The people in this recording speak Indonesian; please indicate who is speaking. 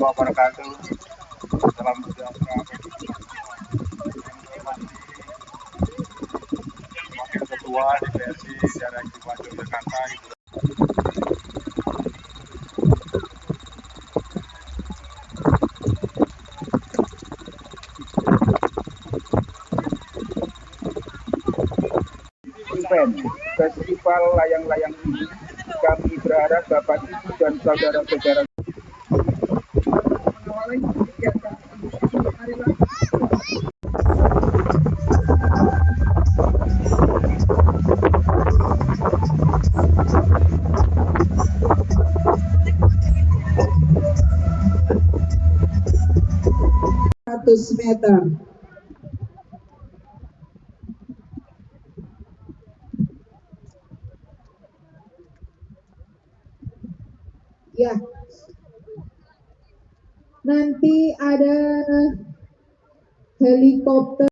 Speaker 1: Wabarakatuh. Salam sejahtera. Wakil Ketua DPRD daerah Istimewa Yogyakarta. Event Festival Layang-Layang ini kami berharap Bapak Ibu dan saudara-saudara mengawali kegiatan marilah. Meter. Ya, nanti ada helikopter